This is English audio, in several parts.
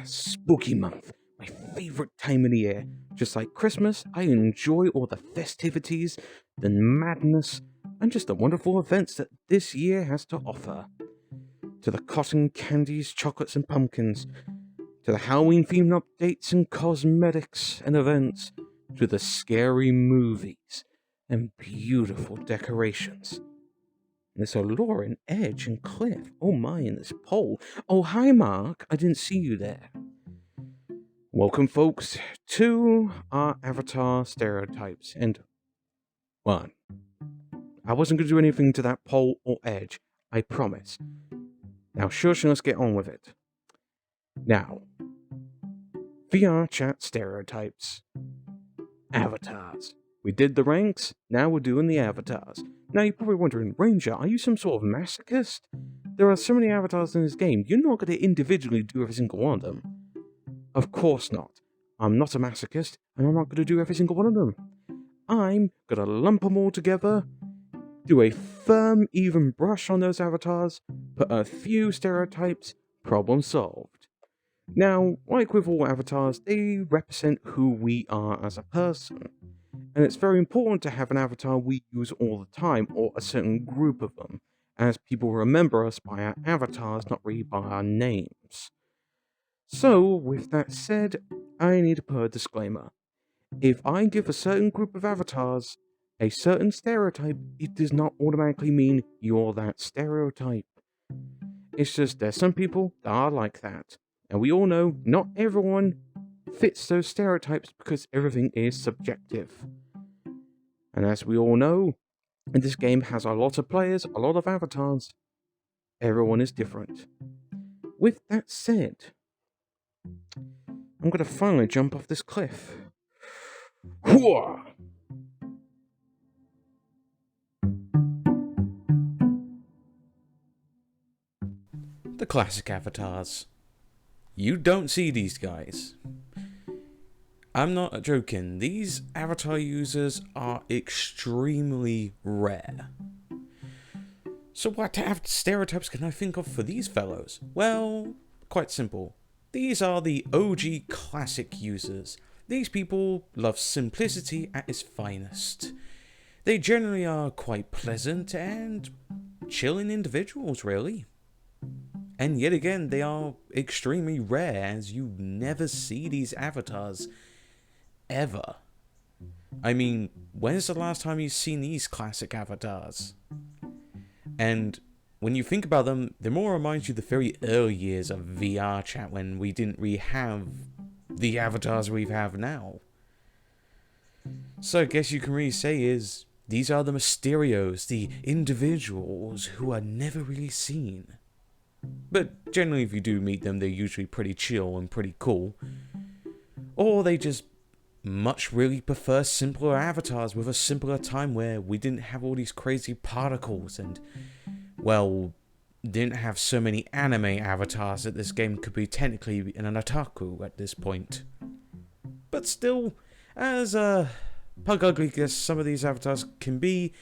Spooky month. My favorite time of the year. Just like Christmas, I enjoy all the festivities, the madness, and just the wonderful events that this year has to offer. To the cotton candies, chocolates, and pumpkins, to the Halloween themed updates and cosmetics and events, to the scary movies and beautiful decorations. There's Allure and Edge and Cliff. Oh my, and there's Pole. Oh, hi, Mark. I didn't see you there. Welcome, folks, to our Avatar Stereotypes. And, well, I wasn't going to do anything to that Pole or Edge. I promise. Now, shush, let's get on with it. Now, VRChat Stereotypes. Avatars. We did the ranks, now we're doing the avatars. Now you're probably wondering, Ranger, are you some sort of masochist? There are so many avatars in this game, you're not going to individually do every single one of them. Of course not. I'm not a masochist, and I'm not going to do every single one of them. I'm going to lump them all together, do a firm, even brush on those avatars, put a few stereotypes, problem solved. Now, like with all avatars, they represent who we are as a person. And it's very important to have an avatar we use all the time, or a certain group of them, as people remember us by our avatars, not really by our names. So, with that said, I need to put a disclaimer. If I give a certain group of avatars a certain stereotype, it does not automatically mean you're that stereotype. It's just there's some people that are like that. And we all know not everyone fits those stereotypes because everything is subjective. And as we all know, this game has a lot of players, a lot of avatars. Everyone is different. With that said, I'm going to finally jump off this cliff. Hooah! The classic avatars. You don't see these guys. I'm not joking, these avatar users are extremely rare. So what stereotypes can I think of for these fellows? Well, quite simple. These are the OG classic users. These people love simplicity at its finest. They generally are quite pleasant and chilling individuals, really. And yet again, they are extremely rare, as you never see these avatars ever. I mean, when's the last time you've seen these classic avatars? And when you think about them, they more remind you of the very early years of VRChat, when we didn't really have the avatars we have now. So I guess you can really say is, these are the Mysterios, the individuals who are never really seen. But generally if you do meet them, they're usually pretty chill and pretty cool. Or they just much really prefer simpler avatars with a simpler time where we didn't have all these crazy particles and, well, didn't have so many anime avatars that this game could be technically an otaku at this point. But still, as pug ugly as some of these avatars can be,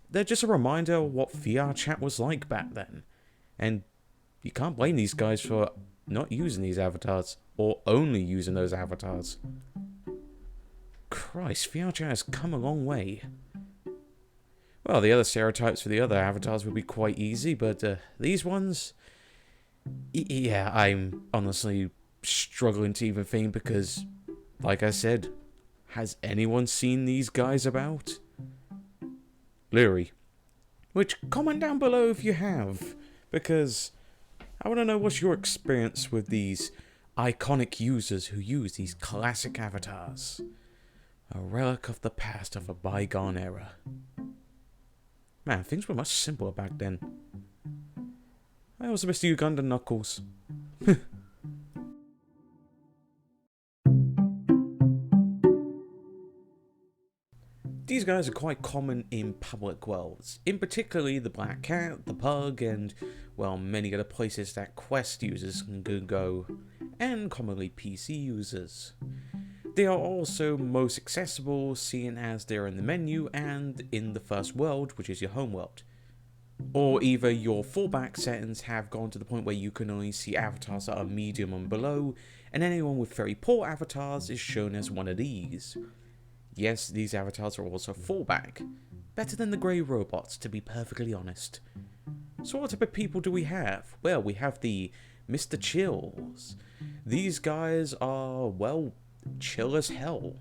they're just a reminder of what VRChat was like back then. And you can't blame these guys for not using these avatars, or only using those avatars. Christ, VRChat has come a long way. Well, the other stereotypes for the other avatars would be quite easy, but these ones... yeah, I'm honestly struggling to even think because, like I said, has anyone seen these guys about? Lurie. Which, comment down below if you have, because I want to know what's your experience with these iconic users who use these classic avatars. A relic of the past of a bygone era. Man, things were much simpler back then. I also miss the Ugandan Knuckles. These guys are quite common in public worlds, in particularly the Black Cat, the Pug, and, well, many other places that Quest users can go, and commonly PC users. They are also most accessible, seeing as they're in the menu and in the first world, which is your home world. Or either your fallback settings have gone to the point where you can only see avatars that are medium and below, and anyone with very poor avatars is shown as one of these. Yes, these avatars are also fallback. Better than the grey robots, to be perfectly honest. So what type of people do we have? Well, we have the Mr. Chills. These guys are, well, chill as hell.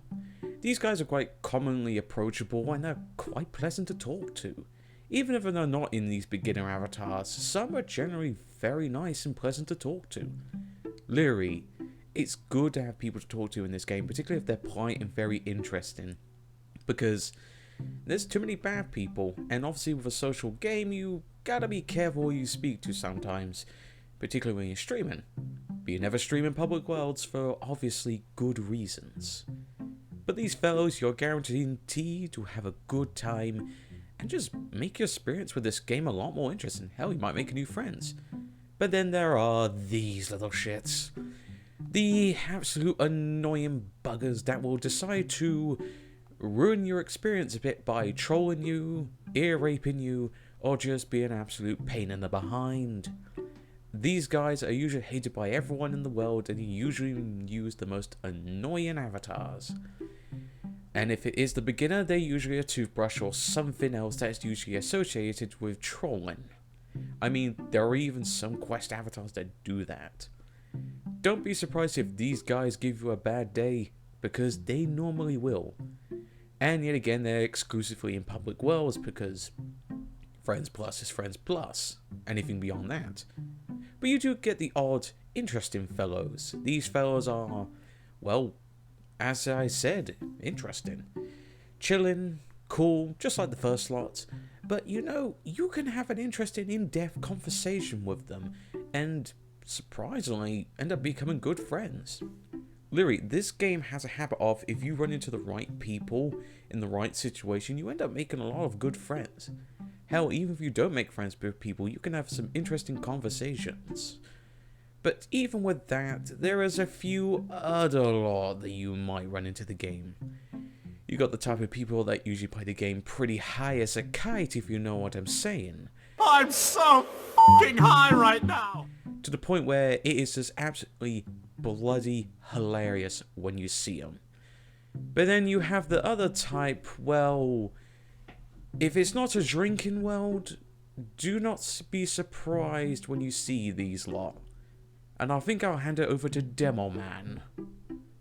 These guys are quite commonly approachable and they're quite pleasant to talk to. Even if they're not in these beginner avatars, some are generally very nice and pleasant to talk to. Literally, it's good to have people to talk to in this game, particularly if they're polite and very interesting. Because there's too many bad people, and obviously with a social game, you gotta be careful who you speak to sometimes, particularly when you're streaming. But you never stream in public worlds for obviously good reasons. But these fellows, you're guaranteed to have a good time and just make your experience with this game a lot more interesting. Hell, you might make new friends. But then there are these little shits. The absolute annoying buggers that will decide to ruin your experience a bit by trolling you, ear raping you, or just be an absolute pain in the behind. These guys are usually hated by everyone in the world and usually use the most annoying avatars. And if it is the beginner, they're usually a toothbrush or something else that is usually associated with trolling. I mean, there are even some quest avatars that do that. Don't be surprised if these guys give you a bad day, because they normally will. And yet again, they're exclusively in public worlds because Friends Plus is Friends Plus. Anything beyond that. But you do get the odd, interesting fellows. These fellows are, well, as I said, interesting. Chilling, cool, just like the first lot. But you know, you can have an interesting in-depth conversation with them and surprisingly end up becoming good friends. Literally, this game has a habit of, if you run into the right people in the right situation, you end up making a lot of good friends. Hell, even if you don't make friends with people, you can have some interesting conversations. But even with that, there is a few other lot that you might run into the game. You got the type of people that usually play the game pretty high as a kite, if you know what I'm saying. I'm so f***ing high right now! To the point where it is just absolutely bloody hilarious when you see them. But then you have the other type, well, if it's not a drinking world, do not be surprised when you see these lot. And I think I'll hand it over to Demo Man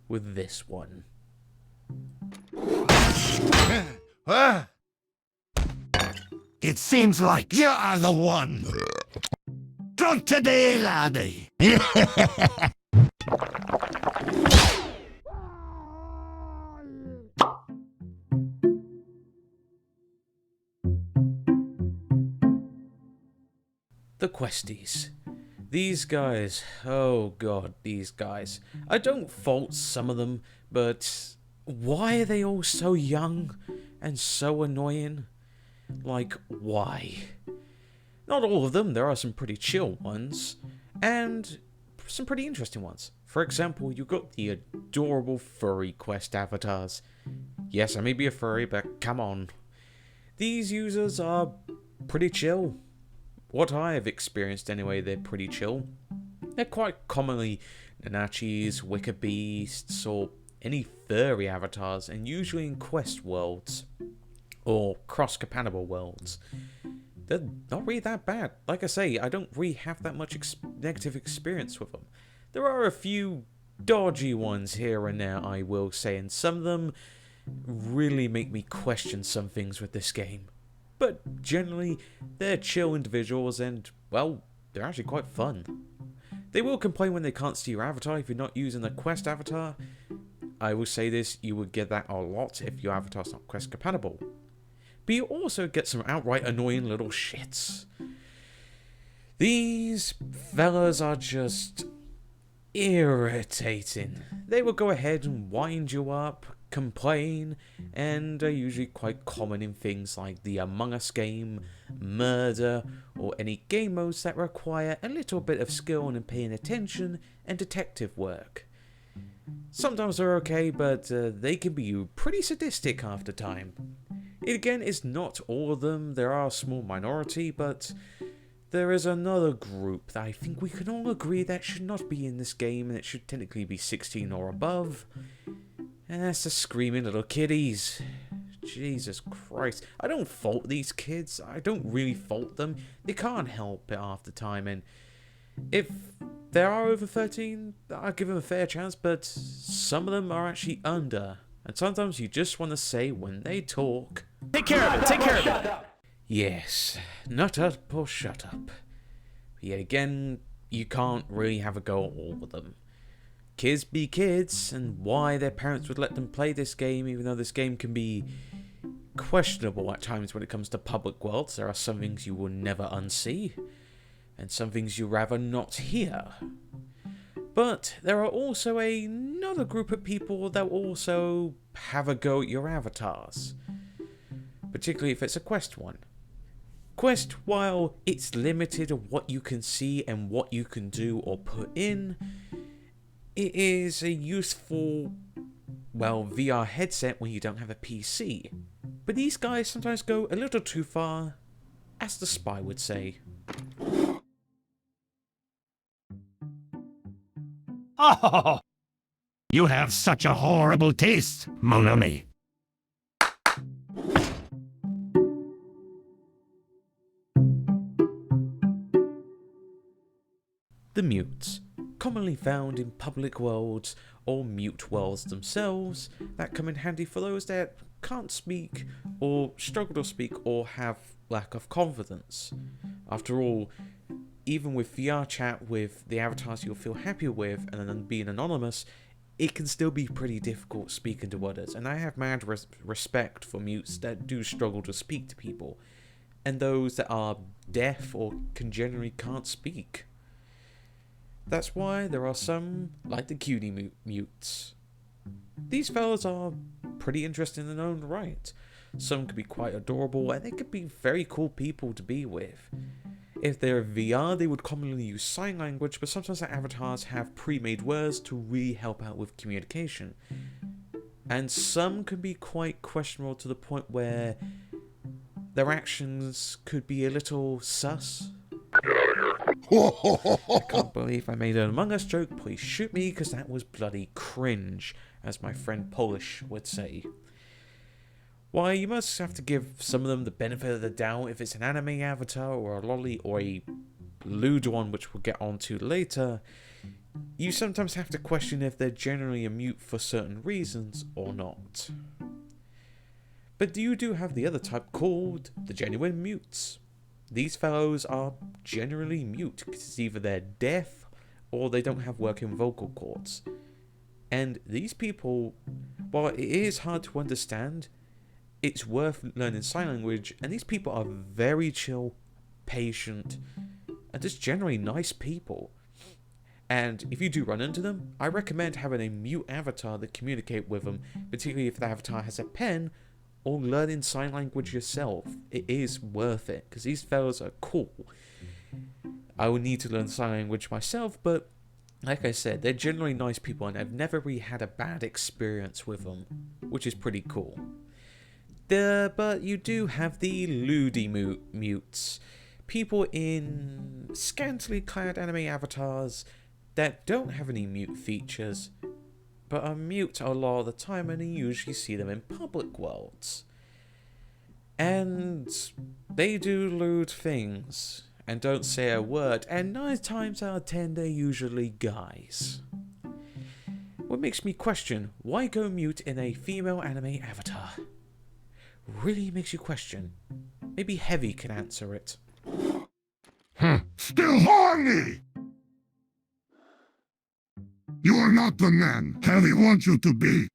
with this one. It seems like you are the one. Drunk today, laddie. The Questies. These guys, oh god, these guys. I don't fault some of them, but why are they all so young and so annoying? Like, why? Not all of them, there are some pretty chill ones, and some pretty interesting ones. For example, you've got the adorable furry quest avatars. Yes, I may be a furry, but come on. These users are pretty chill. What I have experienced anyway, they're pretty chill. They're quite commonly Nanachis, Wicker Beasts, or any furry avatars, and usually in quest worlds, or cross-compatible worlds. They're not really that bad. Like I say, I don't really have that much negative experience with them. There are a few dodgy ones here and there, I will say, and some of them really make me question some things with this game. But generally, they're chill individuals and, well, they're actually quite fun. They will complain when they can't see your avatar if you're not using the quest avatar. I will say this, you would get that a lot if your avatar's not quest compatible. But you also get some outright annoying little shits. These fellas are just irritating. They will go ahead and wind you up, complain, and are usually quite common in things like the Among Us game, murder, or any game modes that require a little bit of skill and paying attention and detective work. Sometimes they're okay, but they can be pretty sadistic half the time. Again, it's not all of them, there are a small minority, but there is another group that I think we can all agree that should not be in this game, and it should technically be 16 or above. And that's the screaming little kiddies. Jesus Christ. I don't fault these kids. I don't really fault them. They can't help it half the time, and if they are over 13, I'll give them a fair chance, but some of them are actually under. And sometimes you just want to say when they talk, Take care of it, take care of it. yes, nut up or shut up. But yet again, you can't really have a go at all of them. Kids be kids, and why their parents would let them play this game, even though this game can be questionable at times when it comes to public worlds. There are some things you will never unsee, and some things you rather not hear. But there are also another group of people that also have a go at your avatars. Particularly if it's a quest one. Quest, while it's limited of what you can see and what you can do or put in, it is a useful, well, VR headset when you don't have a PC. But these guys sometimes go a little too far, as the spy would say. Oh! You have such a horrible taste, mon ami. The mutes, commonly found in public worlds or mute worlds themselves, that come in handy for those that can't speak or struggle to speak or have lack of confidence. After all, even with VRChat with the avatars you'll feel happier with and then being anonymous, it can still be pretty difficult speaking to others, and I have mad respect for mutes that do struggle to speak to people, and those that are deaf or can generally can't speak. That's why there are some, like the cutie mutes. These fellas are pretty interesting in their own right. Some can be quite adorable, and they could be very cool people to be with. If they're VR, they would commonly use sign language, but sometimes their avatars have pre-made words to really help out with communication. And some can be quite questionable to the point where their actions could be a little sus. I can't believe I made an Among Us joke. Please shoot me, because that was bloody cringe, as my friend Polis would say. Why, you must have to give some of them the benefit of the doubt if it's an anime avatar or a lolly or a lewd one, which we'll get onto later. You sometimes have to question if they're generally a mute for certain reasons or not. But you do have the other type called the genuine mutes. These fellows are generally mute because either they're deaf or they don't have working vocal cords. And these people, while it is hard to understand, it's worth learning sign language, and these people are very chill, patient, and just generally nice people. And if you do run into them, I recommend having a mute avatar that communicate with them, particularly if the avatar has a pen, or learning sign language yourself. It is worth it, because these fellas are cool. I would need to learn sign language myself, but like I said, they're generally nice people, and I've never really had a bad experience with them, which is pretty cool. But you do have the lewdy mutes. People in scantily clad anime avatars that don't have any mute features, but are mute a lot of the time, and you usually see them in public worlds. And they do lewd things, and don't say a word, and 9 times out of 10 they're usually guys. What makes me question, why go mute in a female anime avatar? Really makes you question. Maybe Heavy can answer it. Still horny! You are not the man Heavy wants you to be.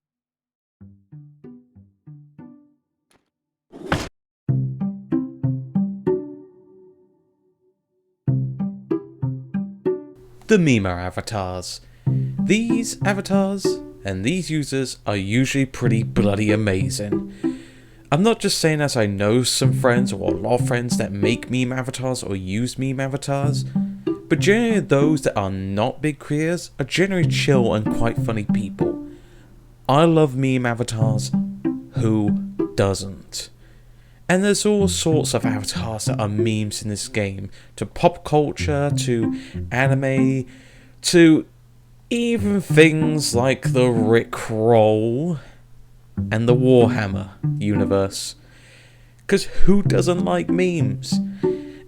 The Mima avatars. These avatars and these users are usually pretty bloody amazing. I'm not just saying as I know some friends or a lot of friends that make meme avatars or use meme avatars, but generally those that are not big creators are generally chill and quite funny people. I love meme avatars. Who doesn't? And there's all sorts of avatars that are memes in this game, to pop culture, to anime, to even things like the Rickroll and the Warhammer universe. Because who doesn't like memes?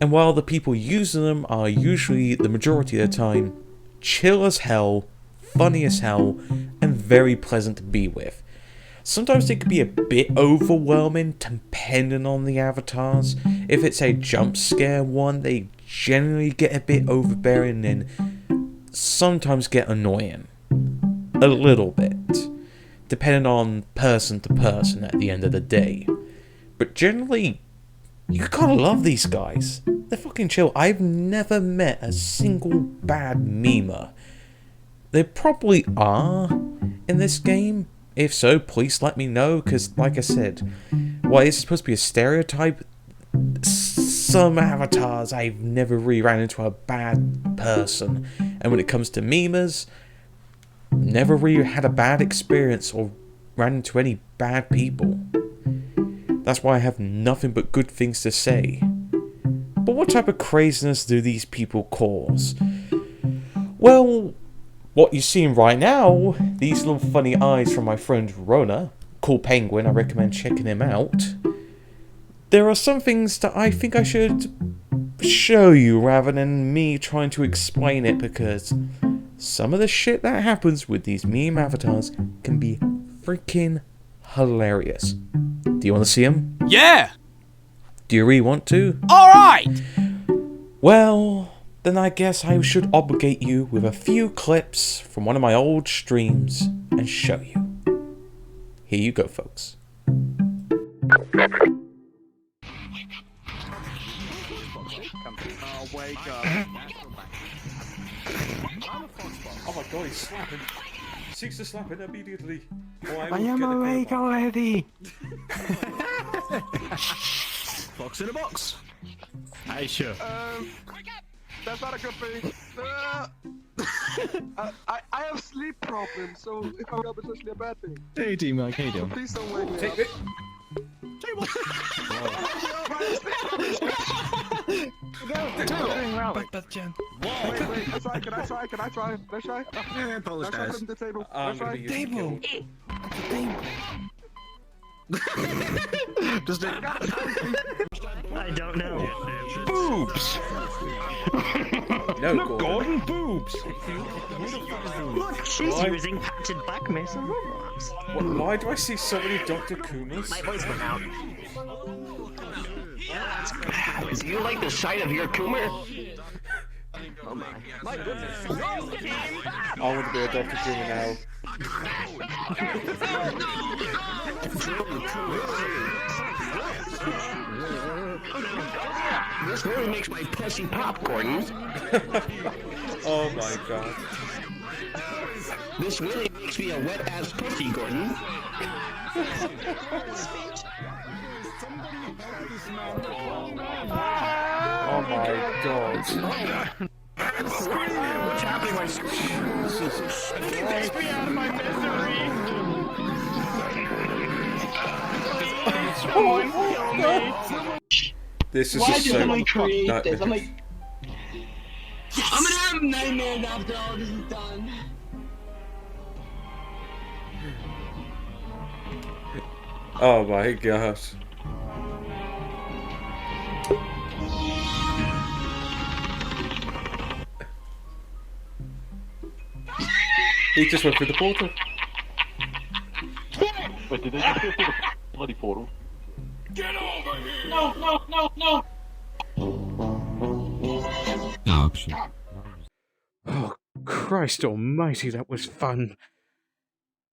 And while the people using them are usually, the majority of the time, chill as hell, funny as hell, and very pleasant to be with, sometimes they can be a bit overwhelming depending on the avatars. If it's a jump scare one, they generally get a bit overbearing and sometimes get annoying. A little bit. Depending on person to person at the end of the day. But generally, you gotta love these guys. They're fucking chill. I've never met a single bad memer. There probably are in this game. If so, please let me know, because like I said, while it's supposed to be a stereotype, some avatars I've never really ran into a bad person. And when it comes to memers, never really had a bad experience or ran into any bad people. That's why I have nothing but good things to say. But what type of craziness do these people cause? Well, what you're seeing right now, these little funny eyes from my friend Rona, cool penguin, I recommend checking him out. There are some things that I think I should show you rather than me trying to explain it, because some of the shit that happens with these meme avatars can be freaking hilarious. Do you want to see them? Yeah! Do you really want to? Alright! Well, then I guess I should obligate you with a few clips from one of my old streams and show you. Here you go, folks. Oh my god, he's slapping. Seeks to slap it immediately. I am awake already. Box in a box. Hey, sure. That's not a good thing. I have sleep problems, so if I wake up, it's actually a bad thing. Hey, D-Mike, how you doing? Please don't wake me Take up. it. But Jen. Wait, can I try? Can I try? Apologize. From the table. I'm Can I gonna be try? using Table. Just I don't know. Boobs. No, Golden boobs. Look, she's using patented blackmail on Roblox. Why do I see so many Dr. Kumas? My voice went out. Do you like the sight of your tumor? Oh my. My goodness. I want to be a Dr. Kuma now. This really makes my pussy pop, Gordon. Oh my god. This really makes me a wet-ass pussy, Gordon. Oh my god. What's happening? Takes me out of my misery. Someone kill me. This is Why just did so... somebody create No, this? I'm like, I'm gonna have nightmares after all this is done. Oh my god. He just went through the portal. Wait, did they just go through the bloody portal? Get over here! No, no, no, no! Oh, Christ almighty, that was fun.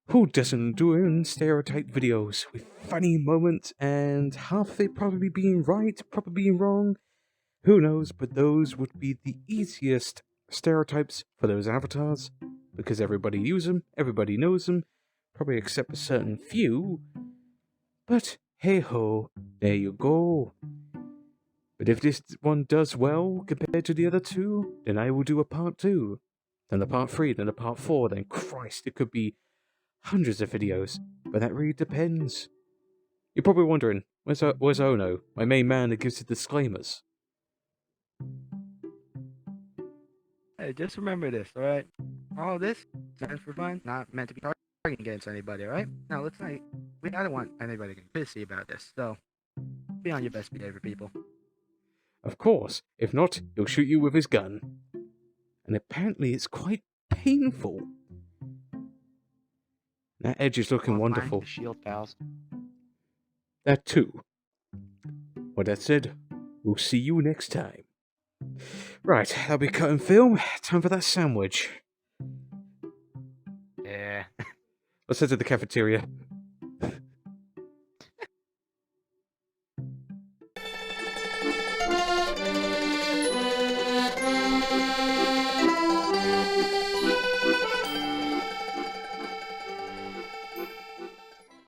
Who doesn't do stereotype videos with funny moments and half of it probably being right, probably being wrong? Who knows, but those would be the easiest stereotypes for those avatars, because everybody uses them, everybody knows them, probably except a certain few. But hey ho, there you go. But if this one does well compared to the other two, then I will do a part 2, then a part 3, then a part 4, then Christ, it could be hundreds of videos, but that really depends. You're probably wondering, where's Ono, my main man that gives the disclaimers? Hey, just remember this, alright? All this meant for fun, not meant to be arguing against anybody, alright? Now, let's not. I don't want anybody getting pissy about this, so be on your best behavior, people. Of course, if not, he'll shoot you with his gun. And apparently it's quite painful. That edge is looking wonderful. Shield pals. That too. With that said, we'll see you next time. Right, that'll be cut and film. Time for that sandwich. Yeah. Let's head to the cafeteria.